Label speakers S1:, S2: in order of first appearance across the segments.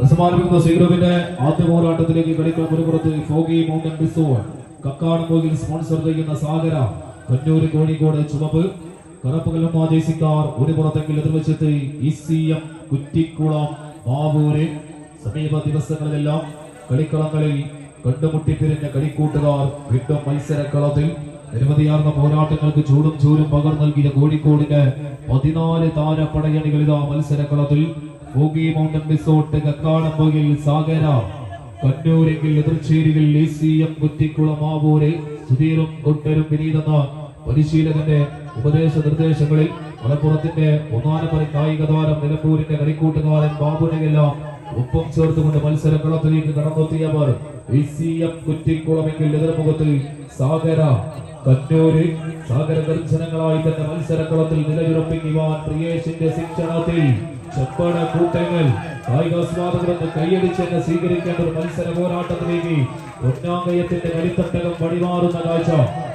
S1: സമാരംഭിക്കുന്ന സീഗ്രവിന്റെ ആദ്യ പോരാട്ടത്തിലേക്ക് കളിക്കാൻ പുറത്ത് foggy mountain resort Kakkadampoyil sponsor ചെയ്യുന്ന സാഗര കണ്ണൂര് കോഴിക്കോട് ചുവപ്പ് കറപ്പകലമ്മ ജേസിക്കാർ ഒരു പുറത്തെങ്കിൽ എതിർവശത്ത് ECM കുറ്റിക്കുളം മാവൂര്. സമീപ ദിവസങ്ങളിലെല്ലാം കളിക്കളങ്ങളിൽ കണ്ടുമുട്ടിപ്പിരിഞ്ഞ കളിക്കൂട്ടുകാർ വീണ്ടും മത്സരക്കളത്തിൽ നിരവധിയാർന്ന പോരാട്ടങ്ങൾക്ക് ചൂടും ചൂരും പകർ നൽകിയ കോഴിക്കോടിന്റെ 14 താരപ്പടയണികളിതാ മത്സരക്കളത്തിൽ. Foggy mountain resort Kakkadampoyil Sagara കണ്ണൂരെങ്കിൽ എതിർച്ചേരികൾ ECM കുറ്റിക്കുളം മാവൂര്. സുധീറും കൊണ്ടരും വിനീതെന്ന പരിശീലകന്റെ ഉപദേശ നിർദ്ദേശങ്ങളിൽ മലപ്പുറത്തിന്റെ ഒന്നാനപര കായിക താരം നിലമ്പൂരിന്റെ കളിക്കൂട്ടുകാരൻ ബാബുനെയെല്ലാം ഒപ്പം ചേർത്തുകൊണ്ട് മത്സരക്കളത്തിലേക്ക് കടന്നെത്തിയവർ ECM കുറ്റിക്കുളമെങ്കിൽ എതിർമുഖത്തിൽ സാഗര കണ്ണൂര്. സാഗര ദർശനങ്ങളായി തന്നെ മത്സരക്കളത്തിൽ നിലയുറപ്പിക്കുവാൻ പ്രിയേഷിന്റെ ശിക്ഷണത്തിൽ ചെപ്പട കൂട്ടങ്ങൾ കായികാസ്വാദകരെന്ന് കൈയടിച്ചെന്നെ സ്വീകരിക്കേണ്ട ഒരു മത്സര പോരാട്ടത്തിലേക്ക് പൊന്നാങ്കയത്തിന്റെ കളിത്തട്ടകം വഴിമാറുന്ന കാഴ്ച.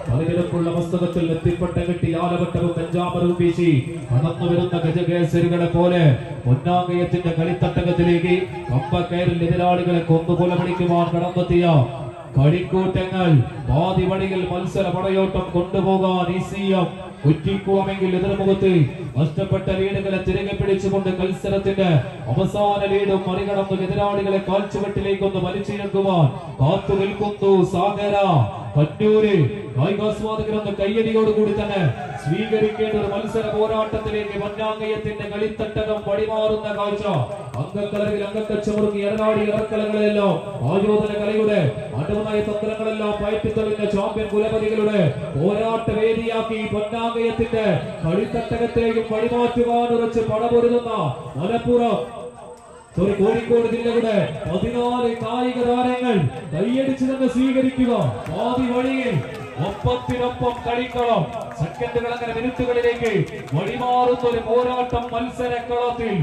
S1: പലതിരക്കുള്ള മസ്തകത്തിൽ നെത്തിപ്പട്ടം കെട്ടി ആലവട്ടവും കഞ്ചാമരവും വീശി കടന്നു വരുന്ന ഗജകേസരികളെ പോലെ പൊന്നാങ്കയത്തിന്റെ കളിത്തട്ടകത്തിലേക്ക് കമ്പക്കയറിൽ എതിരാളികളെ കൊന്നുകൊലപിടിക്കുവാൻ കടന്നെത്തിയ കളിക്കൂട്ടങ്ങൾ പാതി വഴിയിൽ മത്സര പടയോട്ടം കൊണ്ടുപോകാൻ ECM കുറ്റിക്കുളമെങ്കിൽ എതിർമുഖത്ത് നഷ്ടപ്പെട്ട ലീഡുകളെ തിരികെ പിടിച്ചുകൊണ്ട് മത്സരത്തിന്റെ അവസാന ലീഡും മറികടന്ന് എതിരാളികളെ കാൽച്ചുവെട്ടിലേക്കൊന്ന് വലിച്ചിഴക്കുവാൻ കാത്തു നിൽക്കുന്നു സാഗര കണ്ണൂര്. കായികാസ്വാദകരെന്ന് കയ്യടിയോടുകൂടി തന്നെ സ്വീകരിക്കേണ്ട ഒരു മത്സര പോരാട്ടത്തിലേക്ക് പൊന്നാങ്കയത്തിന്റെ കളിത്തട്ടകം വഴിമാറുന്ന കാഴ്ച. അംഗക്കളറിൽ അംഗക്കച്ചമുറുക്കി എറനാടി ഇറക്കലങ്ങളെല്ലാം ആയോധന കലയുടെ അടവുനയ തന്ത്രങ്ങളെല്ലാം പയറ്റിത്തെളിഞ്ഞ ചാമ്പ്യൻ കുലപതികളുടെ പോരാട്ട വേദിയാക്കി പൊന്നാങ്കയത്തിന്റെ കളിത്തട്ടകത്തെയും വഴിമാറ്റുവാൻ ഉറച്ച് പടപൊരുതുന്ന മലപ്പുറം കോഴിക്കോട് ജില്ലയുടെ 14 കായിക താരങ്ങൾ കൈയടിച്ചു തന്നെ സ്വീകരിക്കുക. പാതി വഴിയിൽ ഒപ്പത്തിനൊപ്പം കളിക്കളം. സെക്കൻഡുകൾ അങ്ങനെ മിനിറ്റുകളിലേക്ക് വഴിമാറുന്ന ഒരു പോരാട്ടം മത്സരക്കളത്തിൽ.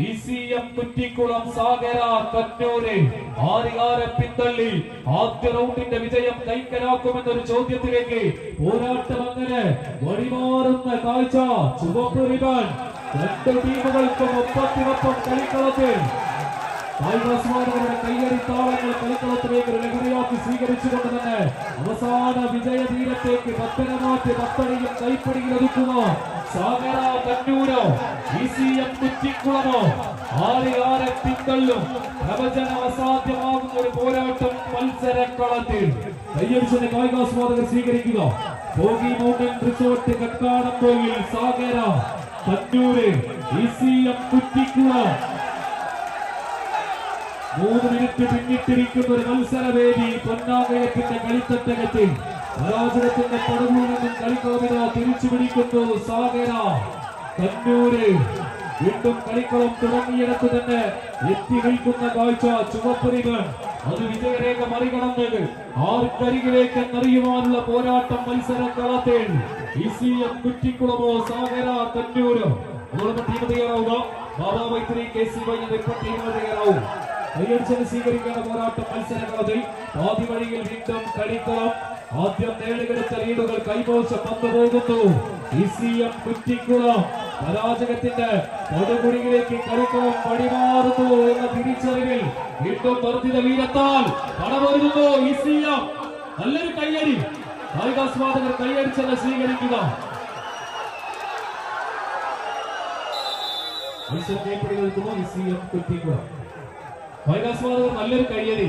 S1: ECM കുറ്റിക്കുളം സാഗര കണ്ണൂര് ആരികാരെ പിന്തള്ളി ആദ്യ റൗണ്ടിന്റെ വിജയം കൈക്കലാക്കുമെന്നൊരു ചോദ്യത്തിലേക്ക് പോരാട്ടം അങ്ങനെ വഴിമാറുന്ന കാഴ്ച. ചുവപ്പ് റിബൺ രണ്ട് ടീമുകൾക്കും ഒപ്പത്തിനൊപ്പം കളിക്കളത്തിൽ. കായികാസ്വാദകരുടെ കയ്യടി താളങ്ങൾ കളിക്കളത്തിലേക്ക് ലഹരിയാക്കി സ്വീകരിച്ചുകൊണ്ട് തന്നെ അവസാന വിജയ തീരത്തേക്ക് പത്തനമാറ്റി പത്തടിയും കൈപ്പടിയിൽ ഒതുക്കുക സാഗര കണ്ണൂരോ ECM കുറ്റിക്കുളമോ ആരെ പിന്തള്ളും. പ്രവചന അസാധ്യമാകുന്ന ഒരു പോരാട്ടം മത്സരക്കളത്തിൽ. കയ്യടിച്ചതിന്റെ കായികാസ്വാദകർ സ്വീകരിക്കുക. Foggy mountain resort Kakkadampoyil Sagara Kannur ECM Kuttikulam. 3 minute പിന്നിട്ടിരിക്കുന്ന ഒരു മത്സരവേദി പൊന്നാങ്കയത്തിന്റെ കളിത്തട്ടകത്തിൽ. പരാജയത്തിന്റെ പടവിൽ നിന്നും കളിക്കളമിത തിരിച്ചു പിടിക്കുന്നു സാഗര കണ്ണൂര്. വീണ്ടും കളിക്കളം തുടങ്ങിയിടത്ത് തന്നെ എത്തി നിൽക്കുന്ന കാഴ്ച. ചുവപ്പ് റിബൺ അത് വിജയരേഖ മറികടന്നത് ആർക്കരികിലേക്ക് എന്നറിയുവാനുള്ള പോരാട്ടം മത്സരക്കളത്തിൽ. ECM കുറ്റിക്കുളമോ സാഗര കണ്ണൂരോ? അതോടൊപ്പം ടീം തയ്യാറാവുക. ബാബാ മൈത്രി KCY ടീമുകൾ തയ്യാറാവും. കൈയടിച്ചത് സ്വീകരിക്കേണ്ട പോരാട്ടം മത്സരങ്ങളതിൽ. പാതി വഴിയിൽ വീണ്ടും കളിക്കളം. ആദ്യം നേടുകെടുത്ത ലീഡുകൾ കൈമോശം വന്നുപോകുന്നു. ECM കുറ്റിക്കുളം പരാജയത്തിന്റെ പടുകുടിയിലേക്ക് കളിക്കളം വഴിമാറുന്നു എന്ന തിരിച്ചറിവിൽ വീണ്ടും വർദ്ധിത വീരത്താൽ പടമൊരുങ്ങുന്നു ECM. നല്ലൊരു കയ്യടി. കായികാസ്വാദകർ കൈയടിച്ചത് സ്വീകരിക്കുക. മത്സരം കൈപ്പിടി നിൽക്കുന്നു ECM കുറ്റിക്കുളം. കായികാസ്വാദകർ നല്ലൊരു കയ്യടി.